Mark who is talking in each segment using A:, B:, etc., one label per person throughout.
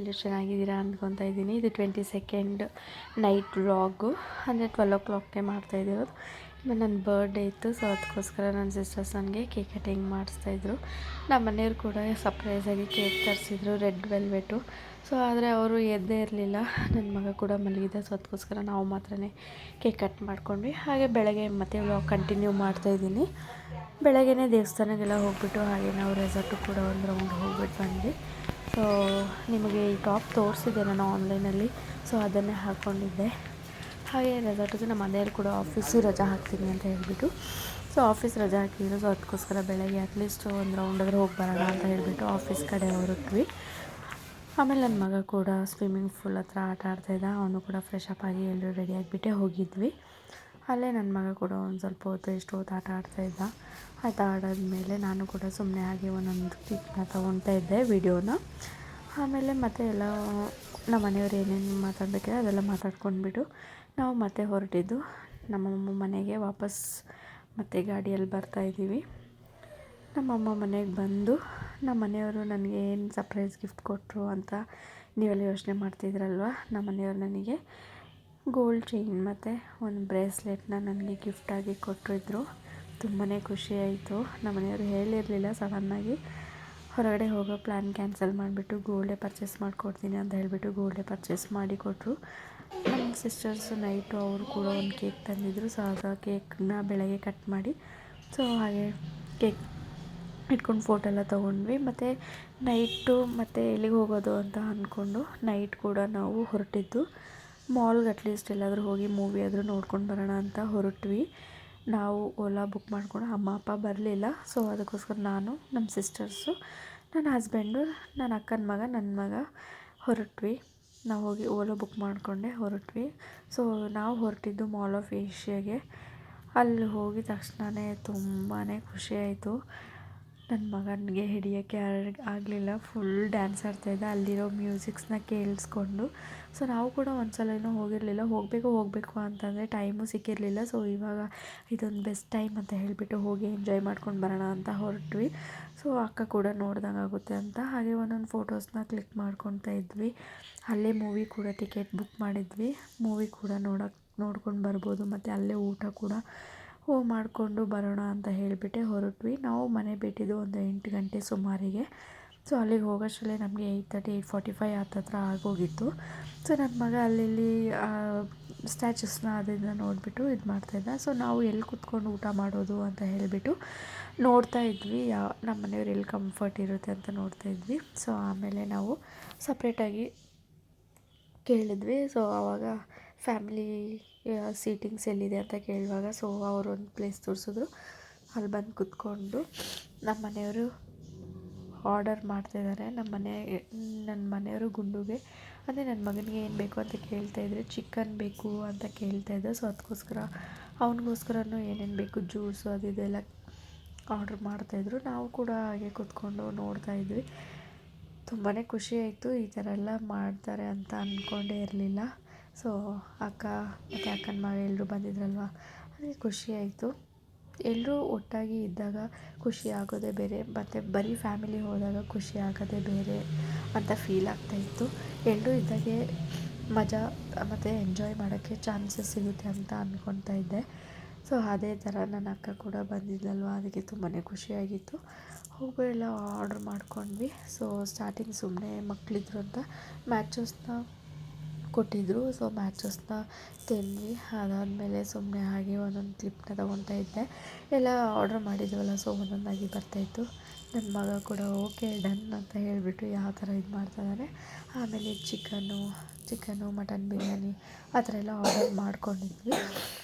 A: ಎಲ್ಲರೂ ಚೆನ್ನಾಗಿದ್ದೀರಾ ಅಂದ್ಕೊತಾ ಇದ್ದೀನಿ. ಇದು 22nd ನೈಟ್ ವ್ಲಾಗು, ಅಂದರೆ 12 o'clockಗೆ ಮಾಡ್ತಾಯಿದ್ದೀರೋದು. ನನ್ನ ಬರ್ಡೇ ಇತ್ತು, ಸೊ ಅದಕ್ಕೋಸ್ಕರ ನನ್ನ ಸಿಸ್ಟರ್ಸ್ ನನಗೆ ಕೇಕ್ ಕಟಿಂಗ್ ಮಾಡಿಸ್ತಾಯಿದ್ರು. ನಮ್ಮ ಮನೆಯವ್ರು ಕೂಡ ಸರ್ಪ್ರೈಸಾಗಿ ಕೇಕ್ ತರಿಸಿದ್ರು, ರೆಡ್ ವೆಲ್ವೆಟು. ಸೊ ಆದರೆ ಅವರು ಎದ್ದೇ ಇರಲಿಲ್ಲ, ನನ್ನ ಮಗ ಕೂಡ ಮಲಗಿದ್ದ. ಸೊ ಅದಕ್ಕೋಸ್ಕರ ನಾವು ಮಾತ್ರನೇ ಕೇಕ್ ಕಟ್ ಮಾಡ್ಕೊಂಡ್ವಿ. ಹಾಗೆ ಬೆಳಗ್ಗೆ ಮತ್ತೆ ವ್ಲಾಗ್ ಕಂಟಿನ್ಯೂ ಮಾಡ್ತಾಯಿದ್ದೀನಿ. ಬೆಳಗ್ಗೆ ದೇವಸ್ಥಾನಕ್ಕೆಲ್ಲ ಹೋಗ್ಬಿಟ್ಟು ಹಾಗೆ ನಾವು ರೆಸಾರ್ಟು ಕೂಡ ಒಂದು ರೌಂಡ್ ಹೋಗ್ಬಿಟ್ಟು ಬಂದ್ವಿ. ಸೊ ನಿಮಗೆ ಈ ಟಾಪ್ ತೋರಿಸಿದ್ದೆ ನಾನು ಆನ್ಲೈನಲ್ಲಿ, ಸೊ ಅದನ್ನೇ ಹಾಕ್ಕೊಂಡಿದ್ದೆ. ಹಾಗೆ ರೆಸಾರ್ಟಿಗೆ ನಮ್ಮ ಮನೆಯಲ್ಲಿ ಕೂಡ ಆಫೀಸು ರಜಾ ಹಾಕ್ತೀನಿ ಅಂತ ಹೇಳಿಬಿಟ್ಟು, ಸೊ ಆಫೀಸ್ ರಜಾ ಹಾಕಿದ್ರು. ಸೊ ಅದಕ್ಕೋಸ್ಕರ ಬೆಳಗ್ಗೆ ಅಟ್ಲೀಸ್ಟ್ ಒಂದು ರೌಂಡಾದರೂ ಹೋಗಿ ಬರೋಣ ಅಂತ ಹೇಳಿಬಿಟ್ಟು ಆಫೀಸ್ ಕಡೆ ಹೊರಟ್ವಿ. ಆಮೇಲೆ ನನ್ನ ಮಗ ಕೂಡ ಸ್ವಿಮ್ಮಿಂಗ್ ಪೂಲ್ ಹತ್ರ ಆಟ ಆಡ್ತಾಯಿದ್ದ, ಅವನು ಕೂಡ ಫ್ರೆಶ್ ಅಪ್ ಆಗಿ ಎಲ್ಲರೂ ರೆಡಿ ಆಗಿಬಿಟ್ಟೆ ಹೋಗಿದ್ವಿ. ಅಲ್ಲೇ ನನ್ನ ಮಗ ಕೂಡ ಒಂದು ಸ್ವಲ್ಪ ಹೊತ್ತು ಆಟ ಆಡ್ತಾಯಿದ್ದ. ಆಟ ಆಡಾದ್ಮೇಲೆ ನಾನು ಕೂಡ ಸುಮ್ಮನೆ ಹಾಗೆ ಒಂದೊಂದು ಕ್ಲಿಪ್ನ ತೊಗೊಳ್ತಾ ಇದ್ದೆ, ವಿಡಿಯೋನ. ಆಮೇಲೆ ಮತ್ತೆ ಎಲ್ಲ ನಮ್ಮ ಮನೆಯವ್ರು ಏನೇನು ಮಾತಾಡಬೇಕಿದೆ ಅದೆಲ್ಲ ಮಾತಾಡ್ಕೊಂಡ್ಬಿಟ್ಟು ನಾವು ಮತ್ತೆ ಹೊರಟಿದ್ದು ನಮ್ಮಮ್ಮ ಮನೆಗೆ ವಾಪಸ್. ಮತ್ತೆ ಗಾಡಿಯಲ್ಲಿ ಬರ್ತಾಯಿದ್ದೀವಿ. ನಮ್ಮಮ್ಮ ಮನೆಗೆ ಬಂದು ನಮ್ಮ ಮನೆಯವರು ನನಗೆ ಏನು ಸರ್ಪ್ರೈಸ್ ಗಿಫ್ಟ್ ಕೊಟ್ಟರು ಅಂತ ನೀವೆಲ್ಲ ಯೋಚನೆ ಮಾಡ್ತಿದ್ರಲ್ವ. ನಮ್ಮ ಮನೆಯವರು ನನಗೆ ಗೋಲ್ಡ್ ಚೈನ್ ಮತ್ತು ಒಂದು ಬ್ರೇಸ್ಲೆಟ್ನ ನನಗೆ ಗಿಫ್ಟಾಗಿ ಕೊಟ್ಟಿದ್ರು. ತುಂಬಾ ಖುಷಿಯಾಯಿತು. ನಮ್ಮ ಮನೆಯವರು ಹೇಳಿರಲಿಲ್ಲ, ಸಡನ್ನಾಗಿ ಹೊರಗಡೆ ಹೋಗೋ ಪ್ಲ್ಯಾನ್ ಕ್ಯಾನ್ಸಲ್ ಮಾಡಿಬಿಟ್ಟು ಗೋಲ್ಡೇ ಪರ್ಚೇಸ್ ಮಾಡಿಕೊಡ್ತೀನಿ ಅಂತ ಹೇಳಿಬಿಟ್ಟು ಗೋಲ್ಡೇ ಪರ್ಚೇಸ್ ಮಾಡಿ ಕೊಟ್ಟರು. ನಮ್ಮ ಸಿಸ್ಟರ್ಸು ನೈಟು ಅವರು ಕೂಡ ಒಂದು ಕೇಕ್ ತಂದಿದ್ದರು. ಸೊ ಆಗ ಕೇಕ್ನ ಬೆಳಗ್ಗೆ ಕಟ್ ಮಾಡಿ, ಸೊ ಹಾಗೆ ಕೇಕ್ ಇಟ್ಕೊಂಡು ಫೋಟೋ ಎಲ್ಲ ತೊಗೊಂಡ್ವಿ. ಮತ್ತು ನೈಟು ಮತ್ತು ಎಲ್ಲಿಗೆ ಹೋಗೋದು ಅಂತ ಅಂದ್ಕೊಂಡು ನೈಟ್ ಕೂಡ ನಾವು ಹೊರಟಿದ್ದು ಮಾಲ್ಗೆ. ಅಟ್ಲೀಸ್ಟ್ ಎಲ್ಲಾದರೂ ಹೋಗಿ ಮೂವಿ ಆದರೂ ನೋಡ್ಕೊಂಡು ಬರೋಣ ಅಂತ ಹೊರಟ್ವಿ. ನಾವು ಓಲಾ ಬುಕ್ ಮಾಡ್ಕೊಂಡು ಅಮ್ಮ ಅಪ್ಪ ಬರಲಿಲ್ಲ. ಸೊ ಅದಕ್ಕೋಸ್ಕರ ನಾನು, ನಮ್ಮ ಸಿಸ್ಟರ್ಸು, ನನ್ನ ಹಸ್ಬೆಂಡು, ನನ್ನ ಅಕ್ಕನ ಮಗ, ನನ್ನ ಮಗ ಹೊರಟ್ವಿ. ನಾವು ಹೋಗಿ ಓಲಾ ಬುಕ್ ಮಾಡಿಕೊಂಡೆ ಹೊರಟ್ವಿ. ಸೊ ನಾವು ಹೊರಟಿದ್ದು ಮಾಲ್ ಆಫ್ ಏಷ್ಯಾಗೆ. ಅಲ್ಲಿ ಹೋಗಿದ ತಕ್ಷಣವೇ ತುಂಬಾ ಖುಷಿಯಾಯಿತು. ನನ್ನ ಮಗನಿಗೆ ಹಿಡಿಯೋಕ್ಕೆ ಆಗಲಿಲ್ಲ, ಫುಲ್ ಡ್ಯಾನ್ಸ್ ಆಡ್ತಾಯಿದ್ದ ಅಲ್ಲಿರೋ ಮ್ಯೂಸಿಕ್ಸ್ನ ಕೇಳಿಸ್ಕೊಂಡು. ಸೊ ನಾವು ಕೂಡ ಒಂದು ಸಲನೂ ಹೋಗಿರಲಿಲ್ಲ, ಹೋಗಬೇಕು ಅಂತಂದರೆ ಟೈಮು ಸಿಕ್ಕಿರಲಿಲ್ಲ. ಸೊ ಇವಾಗ ಇದೊಂದು ಬೆಸ್ಟ್ ಟೈಮ್ ಅಂತ ಹೇಳಿಬಿಟ್ಟು ಹೋಗಿ ಎಂಜಾಯ್ ಮಾಡ್ಕೊಂಡು ಬರೋಣ ಅಂತ ಹೊರಟ್ವಿ. ಸೊ ಅಕ್ಕ ಕೂಡ ನೋಡ್ದಂಗೆ ಆಗುತ್ತೆ ಅಂತ ಹಾಗೆ ಒಂದೊಂದು ಫೋಟೋಸ್ನ ಕ್ಲಿಕ್ ಮಾಡ್ಕೊತಾ ಇದ್ವಿ. ಅಲ್ಲೇ ಮೂವಿ ಕೂಡ ಟಿಕೆಟ್ ಬುಕ್ ಮಾಡಿದ್ವಿ. ಮೂವಿ ಕೂಡ ನೋಡ್ಕೊಂಡು ಬರ್ಬೋದು, ಮತ್ತು ಅಲ್ಲೇ ಊಟ ಕೂಡ ಮಾಡಿಕೊಂಡು ಬರೋಣ ಅಂತ ಹೇಳಿಬಿಟ್ಟೆ ಹೊರಟ್ವಿ. ನಾವು ಮನೆ ಬಿಟ್ಟಿದ್ದು ಒಂದು 8 ಗಂಟೆ ಸುಮಾರಿಗೆ. ಸೊ ಅಲ್ಲಿಗೆ ಹೋಗೋಷ್ಟರಲ್ಲೇ ನಮಗೆ 8:30, 8:45 ಹತ್ತತ್ರ ಆಗೋಗಿತ್ತು. ಸೊ ನನ್ನ ಮಗ ಅಲ್ಲಿ ಸ್ಟ್ಯಾಚುಸ್ನ ಅದನ್ನು ನೋಡಿಬಿಟ್ಟು ಇದು ಮಾಡ್ತಾಯಿದ್ದ. ಸೊ ನಾವು ಎಲ್ಲಿ ಕೂತ್ಕೊಂಡು ಊಟ ಮಾಡೋದು ಅಂತ ಹೇಳಿಬಿಟ್ಟು ನೋಡ್ತಾ ಇದ್ವಿ, ನಮ್ಮ ಮನೆಯವ್ರು ಎಲ್ಲಿ ಕಂಫರ್ಟ್ ಇರುತ್ತೆ ಅಂತ ನೋಡ್ತಾ ಇದ್ವಿ. ಸೊ ಆಮೇಲೆ ನಾವು ಸಪ್ರೇಟಾಗಿ ಕೇಳಿದ್ವಿ. ಸೊ ಆವಾಗ ಫ್ಯಾಮಿಲಿ ಸೀಟಿಂಗ್ಸ್ ಎಲ್ಲಿದೆ ಅಂತ ಕೇಳುವಾಗ ಸೊ ಅವರೊಂದು ಪ್ಲೇಸ್ ತೋರಿಸಿದ್ರು. ಅಲ್ಲಿ ಬಂದು ಕೂತ್ಕೊಂಡು ನಮ್ಮ ಮನೆಯವರು ಆರ್ಡರ್ ಮಾಡ್ತಾಯಿದ್ದಾರೆ. ನನ್ನ ಮನೆಯವರು ಗುಂಡುಗೆ, ಅಂದರೆ ನನ್ನ ಮಗನಿಗೆ ಏನು ಬೇಕು ಅಂತ ಕೇಳ್ತಾಯಿದ್ರೆ, ಚಿಕನ್ ಬೇಕು ಅಂತ ಕೇಳ್ತಾಯಿದ್ದ. ಸೊ ಅದಕ್ಕೋಸ್ಕರ ಅವನಿಗೋಸ್ಕರನೂ ಏನೇನು ಬೇಕು ಜ್ಯೂಸು ಅದು ಇದೆಲ್ಲ ಆರ್ಡ್ರ್ ಮಾಡ್ತಾಯಿದ್ರು. ನಾವು ಕೂಡ ಹಾಗೆ ಕೂತ್ಕೊಂಡು ನೋಡ್ತಾಯಿದ್ವಿ. ತುಂಬಾ ಖುಷಿಯಾಯಿತು. ಈ ಥರ ಎಲ್ಲ ಮಾಡ್ತಾರೆ ಅಂತ ಅಂದ್ಕೊಂಡೇ ಇರಲಿಲ್ಲ. ಸೊ ಅಕ್ಕ ಮತ್ತು ಅಕ್ಕನ ಮಗ ಎಲ್ಲರೂ ಬಂದಿದ್ರಲ್ವ, ಅದಕ್ಕೆ ಖುಷಿಯಾಯಿತು. ಎಲ್ಲರೂ ಒಟ್ಟಾಗಿ ಇದ್ದಾಗ ಖುಷಿ ಆಗೋದೇ ಬೇರೆ, ಮತ್ತು ಬರೀ ಫ್ಯಾಮಿಲಿ ಹೋದಾಗ ಖುಷಿ ಆಗೋದೇ ಬೇರೆ ಅಂತ ಫೀಲ್ ಆಗ್ತಾಯಿತ್ತು. ಎಲ್ಲರೂ ಇದ್ದಾಗೆ ಮಜಾ ಮತ್ತು ಎಂಜಾಯ್ ಮಾಡೋಕ್ಕೆ ಚಾನ್ಸಸ್ ಸಿಗುತ್ತೆ ಅಂತ ಅಂದ್ಕೊತಾ ಇದ್ದೆ. ಸೊ ಅದೇ ಥರ ನನ್ನ ಅಕ್ಕ ಕೂಡ ಬಂದಿದ್ದಲ್ವ, ಅದಕ್ಕೆ ತುಂಬಾ ಖುಷಿಯಾಗಿತ್ತು. ಹೋಗೋ ಎಲ್ಲ ಆರ್ಡ್ರ್ ಮಾಡ್ಕೊಂಡ್ವಿ. ಸೊ ಸ್ಟಾರ್ಟಿಂಗ್ ಸುಮ್ಮನೆ ಮಕ್ಕಳಿದ್ರು ಅಂತ ಮ್ಯಾಚಸ್ನ ಕೊಟ್ಟಿದ್ದರು. ಸೊ ಮ್ಯಾಚಸ್ನ ತಿಂದ್ವಿ. ಅದಾದಮೇಲೆ ಸುಮ್ಮನೆ ಹಾಗೆ ಒಂದೊಂದು ಕ್ಲಿಪ್ನ ತೊಗೊತಾ ಇದ್ದೆ. ಎಲ್ಲ ಆರ್ಡ್ರ್ ಮಾಡಿದ್ವಲ್ಲ, ಸೊ ಒಂದೊಂದಾಗಿ ಬರ್ತಾಯಿತ್ತು. ನನ್ನ ಮಗ ಕೂಡ ಓಕೆ ಡನ್ ಅಂತ ಹೇಳಿಬಿಟ್ಟು ಯಾವ ಥರ ಇದು ಮಾಡ್ತಾಯಿದ್ದಾನೆ. ಆಮೇಲೆ ಚಿಕನ್ನು ಮಟನ್ ಬಿರಿಯಾನಿ ಆ ಥರ ಎಲ್ಲ ಆರ್ಡರ್ ಮಾಡ್ಕೊಂಡಿದ್ವಿ.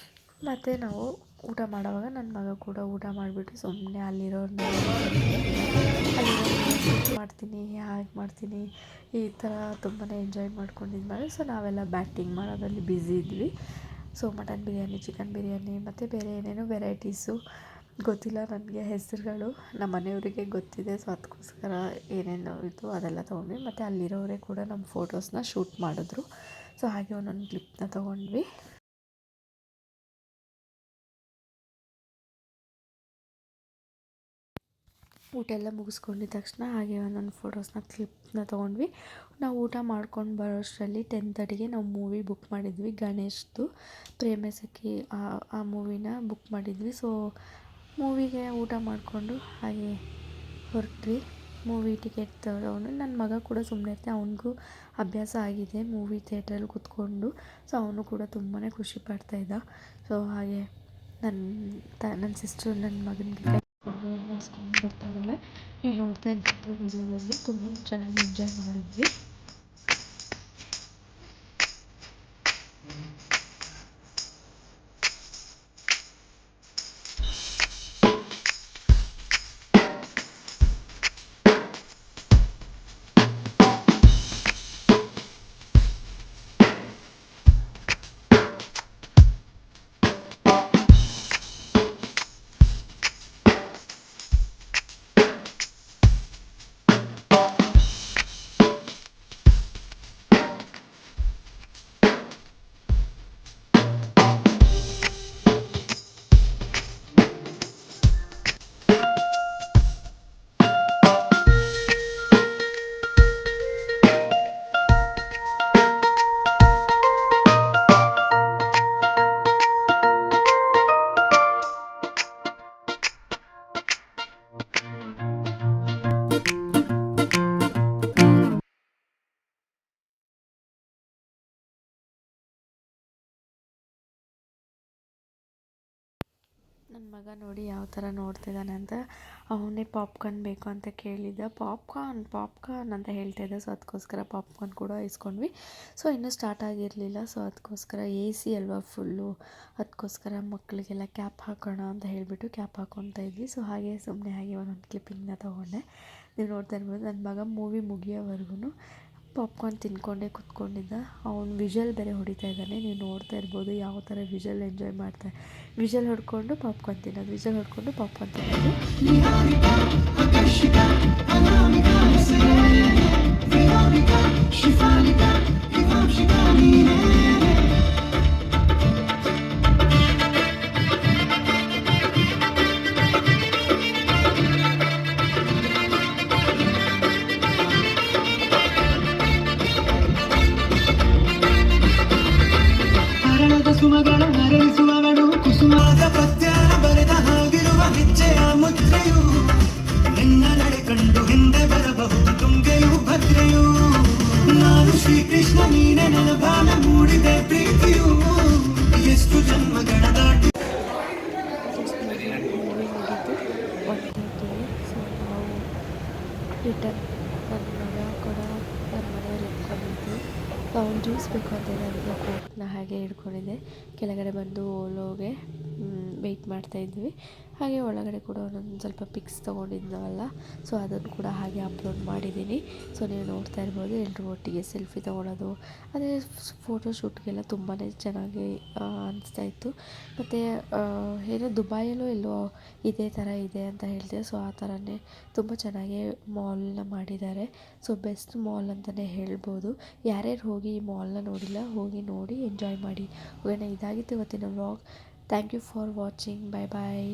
A: ಮತ್ತು ನಾವು ಊಟ ಮಾಡೋವಾಗ ನನ್ನ ಮಗ ಕೂಡ ಊಟ ಮಾಡಿಬಿಟ್ಟು ಸುಮ್ಮನೆ ಅಲ್ಲಿರೋರನ್ನ ಮಾಡ್ತೀನಿ, ಹಾಗೆ ಮಾಡ್ತೀನಿ, ಈ ಥರ ತುಂಬಾ ಎಂಜಾಯ್ ಮಾಡ್ಕೊಂಡಿದ್ಮೇಲೆ ಸೊ ನಾವೆಲ್ಲ ಬ್ಯಾಟಿಂಗ್ ಮಾಡೋದ್ರಲ್ಲಿ ಬ್ಯುಸಿ ಇದ್ವಿ. So mutton biryani, chicken biryani ಮತ್ತು ಬೇರೆ ಏನೇನೋ ವೆರೈಟೀಸು ಗೊತ್ತಿಲ್ಲ ನನಗೆ ಹೆಸರುಗಳು, ನಮ್ಮ ಮನೆಯವರಿಗೆ ಗೊತ್ತಿದೆ. ಸೊ ಅದಕ್ಕೋಸ್ಕರ ಏನೇನು ಇದು ಅದೆಲ್ಲ ತೊಗೊಂಡ್ವಿ. ಮತ್ತು ಅಲ್ಲಿರೋರೇ ಕೂಡ ನಮ್ಮ ಫೋಟೋಸ್ನ ಶೂಟ್ ಮಾಡಿದ್ರು. ಸೊ ಹಾಗೆ ಒಂದೊಂದು ಕ್ಲಿಪ್ನ ತೊಗೊಂಡ್ವಿ. ಊಟ ಎಲ್ಲ ಮುಗಿಸ್ಕೊಂಡಿದ್ದ ತಕ್ಷಣ ಹಾಗೆ ಒಂದೊಂದು ಫೋಟೋಸ್ನ ಕ್ಲಿಪ್ನ ತೊಗೊಂಡ್ವಿ. ನಾವು ಊಟ ಮಾಡ್ಕೊಂಡು ಬರೋಷ್ಟರಲ್ಲಿ 10:30ಗೆ ನಾವು ಮೂವಿ ಬುಕ್ ಮಾಡಿದ್ವಿ, ಗಣೇಶ್ದು ಪ್ರೇಮ ಸಖಿ ಆ ಮೂವಿನ ಬುಕ್ ಮಾಡಿದ್ವಿ. ಸೊ ಮೂವಿಗೆ ಊಟ ಮಾಡಿಕೊಂಡು ಹಾಗೆ ಹೊರಟ್ವಿ. ಮೂವಿ ಟಿಕೆಟ್ ತಗೊಂಡು ನನ್ನ ಮಗ ಕೂಡ ಸುಮ್ಮನೆ ಇರ್ತೆ, ಅವನಿಗೂ ಅಭ್ಯಾಸ ಆಗಿದೆ ಮೂವಿ ಥಿಯೇಟ್ರಲ್ಲಿ ಕೂತ್ಕೊಂಡು. ಸೊ ಅವನು ಕೂಡ ತುಂಬಾ ಖುಷಿ ಪಡ್ತಾಯಿದ್ದ. ಸೊ ಹಾಗೆ ನನ್ನ ಸಿಸ್ಟರ್ ನನ್ನ ಮಗನಿಗೆ ಬರ್ತಾಯಿದ್ದಾಳೆ. ನೀವು ನೋಡ್ತಾ ಇದ್ದಿದ್ದು ವಿಡಿಯೋದಲ್ಲಿ ತುಂಬ ಚೆನ್ನಾಗಿ ಎಂಜಾಯ್ ಮಾಡಿದ್ವಿ. ನನ್ನ ಮಗ ನೋಡಿ ಯಾವ ಥರ ನೋಡ್ತಿದ್ದಾನೆ ಅಂತ, ಅವನೇ ಪಾಪ್ಕಾರ್ನ್ ಬೇಕು ಅಂತ ಕೇಳಿದ್ದ. ಪಾಪ್ಕಾರ್ನ್ ಅಂತ ಹೇಳ್ತಾಯಿದ್ದ. ಸೊ ಅದಕ್ಕೋಸ್ಕರ ಪಾಪ್ಕಾರ್ನ್ ಕೂಡ ಇಸ್ಕೊಂಡ್ವಿ. ಸೊ ಇನ್ನೂ ಸ್ಟಾರ್ಟ್ ಆಗಿರಲಿಲ್ಲ. ಸೊ ಅದಕ್ಕೋಸ್ಕರ AC ಅಲ್ವಾ ಫುಲ್ಲು, ಅದಕ್ಕೋಸ್ಕರ ಮಕ್ಕಳಿಗೆಲ್ಲ ಕ್ಯಾಪ್ ಹಾಕೋಣ ಅಂತ ಹೇಳಿಬಿಟ್ಟು ಕ್ಯಾಪ್ ಹಾಕ್ಕೊತಾ ಇದ್ವಿ. ಸೊ ಹಾಗೆ ಸುಮ್ಮನೆ ಹಾಗೆ ಒಂದೊಂದು ಕ್ಲಿಪ್ಪಿಂಗ್ನ ತೊಗೊಂಡೆ. ನೀವು ನೋಡ್ತಾ ಇರ್ಬೋದು ನನ್ನ ಮಗ ಮೂವಿ ಮುಗಿಯೋವರೆಗೂ ಪಾಪ್ಕಾರ್ನ್ ತಿನ್ಕೊಂಡೇ ಕೂತ್ಕೊಂಡಿದ್ದ. ಅವ್ನು ವಿಷಲ್ ಬೇರೆ ಹೊಡಿತಾ ಇದ್ದಾನೆ. ನೀವು ನೋಡ್ತಾ ಇರ್ಬೋದು ಯಾವ ಥರ ವಿಷಲ್ ಎಂಜಾಯ್ ಮಾಡ್ತಾರೆ. ವಿಷಲ್ ಹೊಡ್ಕೊಂಡು ಪಾಪ್ಕಾರ್ನ್ ತಿನ್ನೋದು, ವಿಷಲ್ ಹೊಡ್ಕೊಂಡು ಪಾಪ್ಕಾರ್ನ್ ತಿನ್ನೋದು.
B: ಸುಮಗಳ ಹರಳಿಸುವವಳು ಕುಸುಮಾದ ಪದ್ಯಾನ ಬರೆದ ಹಾಗಿರುವ ಹೆಜ್ಜೆಯ ಮುದ್ರೆಯು ನಿನ್ನ ನಡೆ ಕಂಡು ಹಿಂದೆ ಬರಬಹುದು ತುಂಗೆಯು ಭದ್ರೆಯು. ನಾನು ಶ್ರೀಕೃಷ್ಣ ನೀನೆ ನನ್ನ ಭಾವ ಮೂಡಿದೆ ಪ್ರೀತಿಯು ಎಷ್ಟು ಜನ್ಮಗಳ ದಾಟಿ.
A: ರಿಟರ್ನ್ ನನ್ನ ಮಗ ಕೂಡ ನಮ್ಮ ಮನೆಯಲ್ಲಿ ಇಟ್ಕೊಂಡಿದ್ದು. ಅವ್ನು ಜ್ಯೂಸ್ ಬೇಕು ಅಂತ ನನಗೆ ಕೋಕ್ನ ಹಾಗೆ ಹಿಡ್ಕೊಂಡಿದ್ದೆ. ಕೆಳಗಡೆ ಬಂದು ಓಲೋಗೆ ವೆಯ್ಟ್ ಮಾಡ್ತಾಯಿದ್ವಿ. ಹಾಗೆ ಒಳಗಡೆ ಕೂಡ ಒಂದೊಂದು ಸ್ವಲ್ಪ ಪಿಕ್ಸ್ ತೊಗೊಂಡಿದ್ನವಲ್ಲ, ಸೊ ಅದನ್ನು ಕೂಡ ಹಾಗೆ ಅಪ್ಲೋಡ್ ಮಾಡಿದ್ದೀನಿ. ಸೊ ನೀವು ನೋಡ್ತಾ ಇರ್ಬೋದು ಎಲ್ಲರೂ ಒಟ್ಟಿಗೆ ಸೆಲ್ಫಿ ತೊಗೊಳೋದು. ಅದೇ ಫೋಟೋಶೂಟ್ಗೆಲ್ಲ ತುಂಬಾ ಚೆನ್ನಾಗಿ ಅನಿಸ್ತಾಯಿತ್ತು. ಮತ್ತು ಏನೋ ದುಬೈಯಲ್ಲೂ ಎಲ್ಲೋ ಇದೇ ಥರ ಇದೆ ಅಂತ ಹೇಳ್ತಿದ್ದೆ. ಸೊ ಆ ಥರನೇ ತುಂಬ ಚೆನ್ನಾಗಿ ಮಾಲ್ನ ಮಾಡಿದ್ದಾರೆ. ಸೊ ಬೆಸ್ಟ್ ಮಾಲ್ ಅಂತಲೇ ಹೇಳ್ಬೋದು. ಯಾರ್ಯಾರು ಹೋಗಿ ಈ ಮಾಲ್ನ ನೋಡಿಲ್ಲ, ಹೋಗಿ ನೋಡಿ ಎಂಜಾಯ್ ಮಾಡಿ. ಓಕೆನಾ, ಇದಾಗಿತ್ತು ಇವತ್ತಿನ vlog. Thank you for watching. Bye bye.